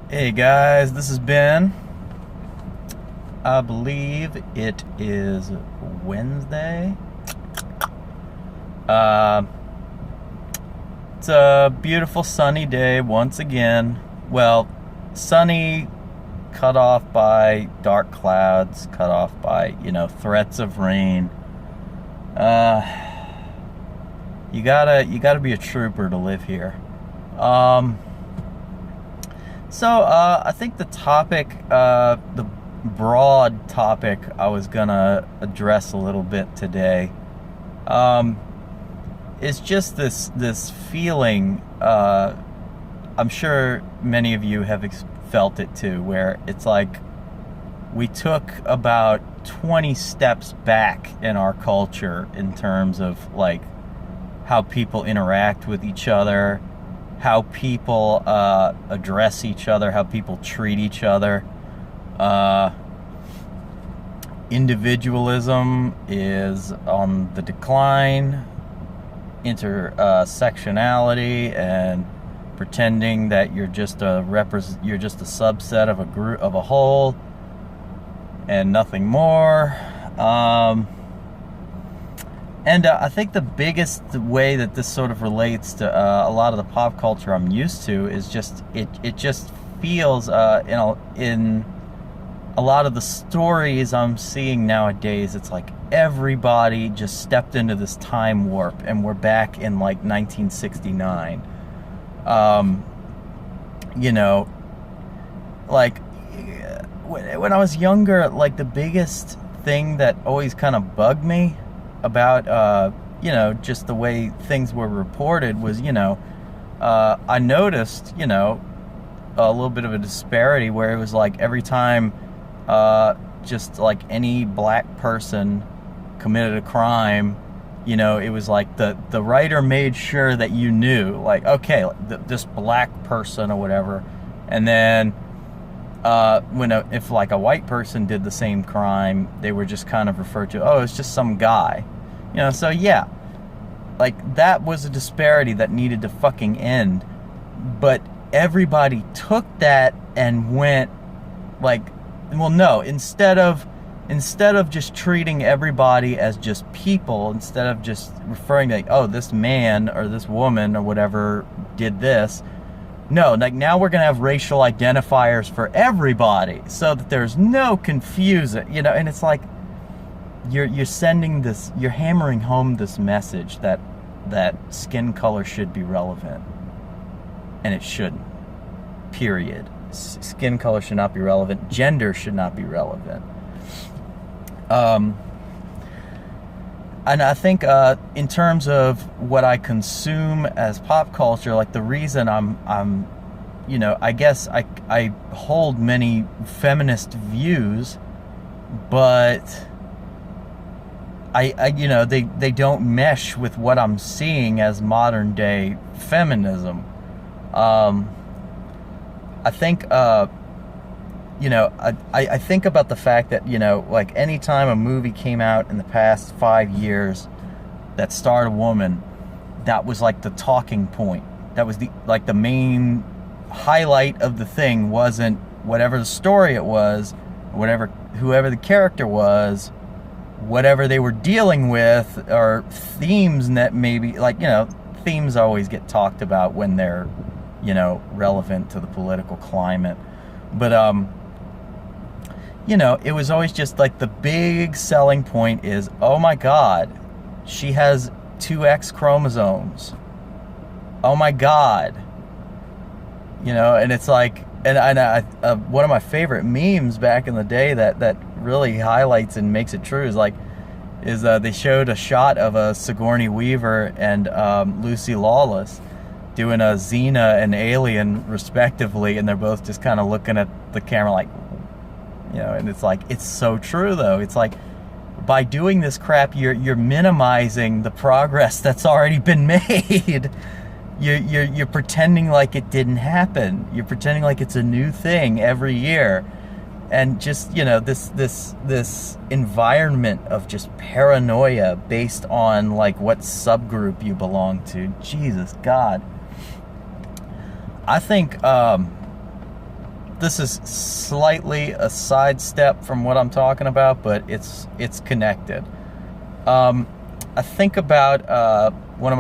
Hey guys, this is Ben. I believe it is Wednesday. Uh, it's a beautiful sunny day once again. Well, sunny, cut off by dark clouds, cut off by, threats of rain. You gotta be a trooper to live here. I think the topic, the broad topic I was gonna address a little bit today, is just this feeling. I'm sure many of you have felt it too, where it's like we took about 20 steps back in our culture in terms of like how people interact with each other, how people address each other, how people treat each other. Individualism is on the decline. Intersectionality and pretending that you're just a subset of a group, of a whole, and nothing more. I think the biggest way that this sort of relates to a lot of the pop culture I'm used to is just it just feels in a lot of the stories I'm seeing nowadays, it's like everybody just stepped into this time warp and we're back in like 1969. Like when I was younger, like the biggest thing that always kind of bugged me about just the way things were reported was, I noticed, a little bit of a disparity where it was like every time just like any black person committed a crime, it was like the writer made sure that you knew, like, okay, this black person or whatever. And then if like a white person did the same crime, they were just kind of referred to, oh, it's just some guy, so yeah, like that was a disparity that needed to fucking end. But everybody took that and went like, well, no, instead of just treating everybody as just people, instead of just referring to like, oh, this man or this woman or whatever did this, no, like now we're going to have racial identifiers for everybody so that there's no confusion, and it's like you're sending this, you're hammering home this message that skin color should be relevant, and it shouldn't, period. Skin color should not be relevant. Gender should not be relevant. And I think in terms of what I consume as pop culture, like the reason I'm I guess I hold many feminist views, but they don't mesh with what I'm seeing as modern day feminism. I think I think about the fact that, like anytime a movie came out in the past 5 years that starred a woman, that was like the talking point. That was the main highlight of the thing. Wasn't whatever the story it was, whoever the character was, whatever they were dealing with, or themes that maybe, like, themes always get talked about when they're, relevant to the political climate. But it was always just like the big selling point is, oh my God, she has 2 X chromosomes. Oh my God. And it's like, and I one of my favorite memes back in the day that really highlights and makes it true is they showed a shot of a Sigourney Weaver and Lucy Lawless doing a Xena and Alien respectively, and they're both just kind of looking at the camera like, and it's like, it's so true though. It's like, by doing this crap, you're minimizing the progress that's already been made. You're pretending like it didn't happen. You're pretending like it's a new thing every year, and just this environment of just paranoia based on like what subgroup you belong to. Jesus God. I think this is slightly a sidestep from what I'm talking about, but it's connected. I think about one of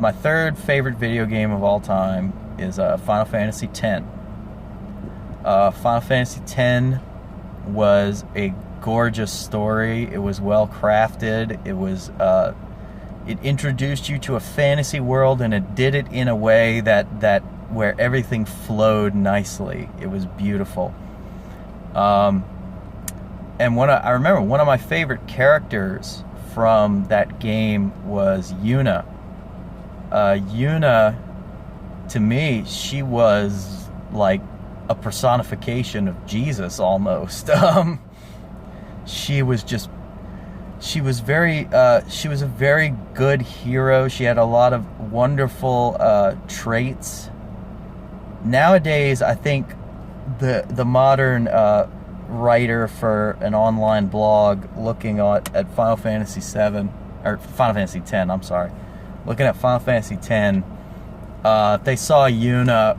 my third favorite video game of all time is Final Fantasy X. Final Fantasy X was a gorgeous story. It was well crafted. It was it introduced you to a fantasy world, and it did it in a way that where everything flowed nicely. It was beautiful. And I remember one of my favorite characters from that game was Yuna. Yuna, to me, she was like a personification of Jesus almost. She was a very good hero. She had a lot of wonderful traits. Nowadays, I think the modern writer for an online blog looking at Final Fantasy VII, or Final Fantasy X, I'm sorry, looking at Final Fantasy X, if they saw Yuna,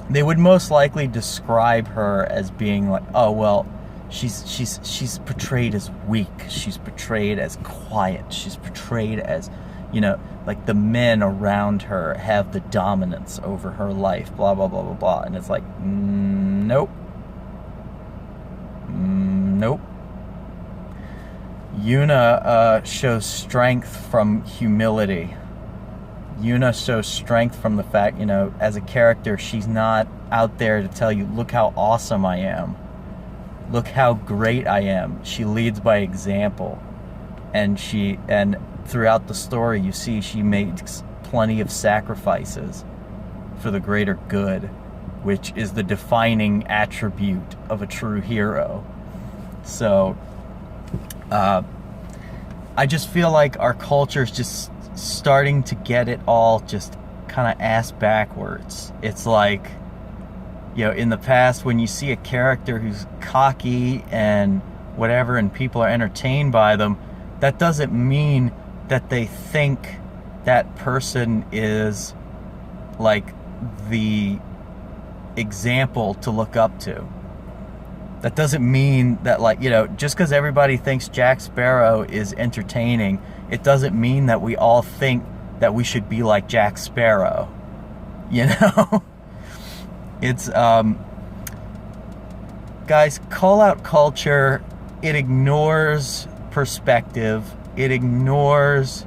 they would most likely describe her as being like, oh well, she's portrayed as weak, she's portrayed as quiet, she's portrayed as, you know, like the men around her have the dominance over her life, blah blah blah blah blah. And it's like, nope. Nope. Yuna shows strength from humility. Yuna shows strength from the fact, you know, as a character, she's not out there to tell you, look how awesome I am. Look how great I am. She leads by example. And throughout the story, you see she makes plenty of sacrifices for the greater good, which is the defining attribute of a true hero. So, I just feel like our culture is just starting to get it all just kind of ass backwards. It's like, you know, in the past, when you see a character who's cocky and whatever, and people are entertained by them, that doesn't mean that they think that person is like the example to look up to. That doesn't mean that, like, you know, just because everybody thinks Jack Sparrow is entertaining, it doesn't mean that we all think that we should be like Jack Sparrow. You know? It's, guys, call-out culture, it ignores perspective. It ignores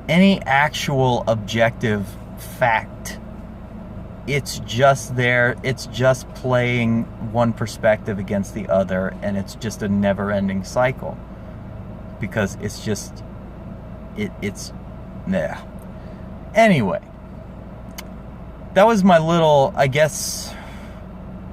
any actual objective fact. It's just there. It's just playing one perspective against the other, and it's just a never-ending cycle. Because it's just, it's, nah. Anyway, that was my little, I guess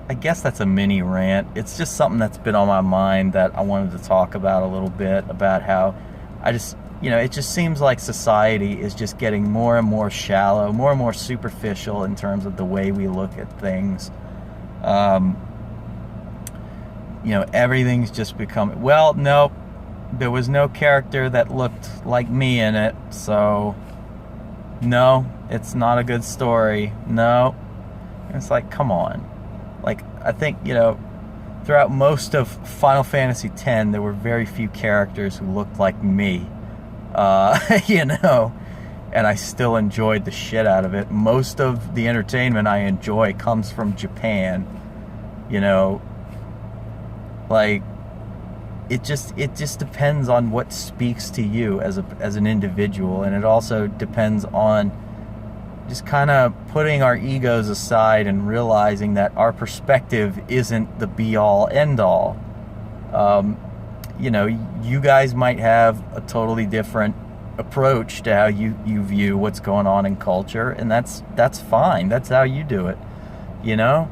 that's a mini rant. It's just something that's been on my mind that I wanted to talk about a little bit, about how I just, you know, it just seems like society is just getting more and more shallow, more and more superficial in terms of the way we look at things. You know, everything's just become, well, no, there was no character that looked like me in it, so no, it's not a good story. No. It's like, come on. Like, I think, you know, throughout most of Final Fantasy X, there were very few characters who looked like me. You know, and I still enjoyed the shit out of it. Most of the entertainment I enjoy comes from Japan. You know, like, it just depends on what speaks to you as an individual, and it also depends on just kind of putting our egos aside and realizing that our perspective isn't the be-all, end-all. You know, you guys might have a totally different approach to how you view what's going on in culture, and that's fine. That's how you do it, you know?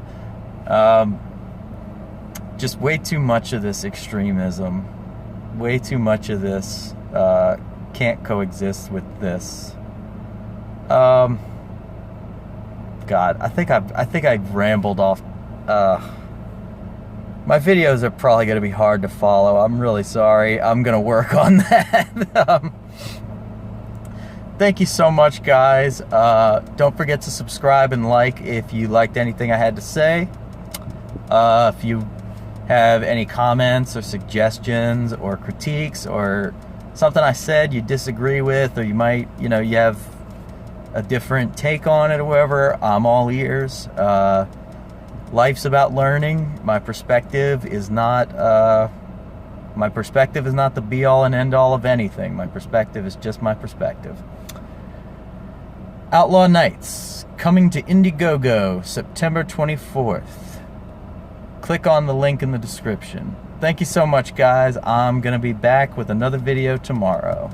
Just way too much of this extremism, way too much of this can't coexist with this. God, I think I've rambled off. My videos are probably going to be hard to follow. I'm really sorry. I'm going to work on that. Thank you so much, guys. Don't forget to subscribe and like if you liked anything I had to say. If you have any comments or suggestions or critiques or something I said you disagree with, or you might, you have a different take on it or whatever, I'm all ears. Life's about learning. My perspective is not the be-all and end-all of anything. My perspective is just my perspective. Outlaw Nights, coming to Indiegogo, September 24th. Click on the link in the description. Thank you so much, guys. I'm going to be back with another video tomorrow.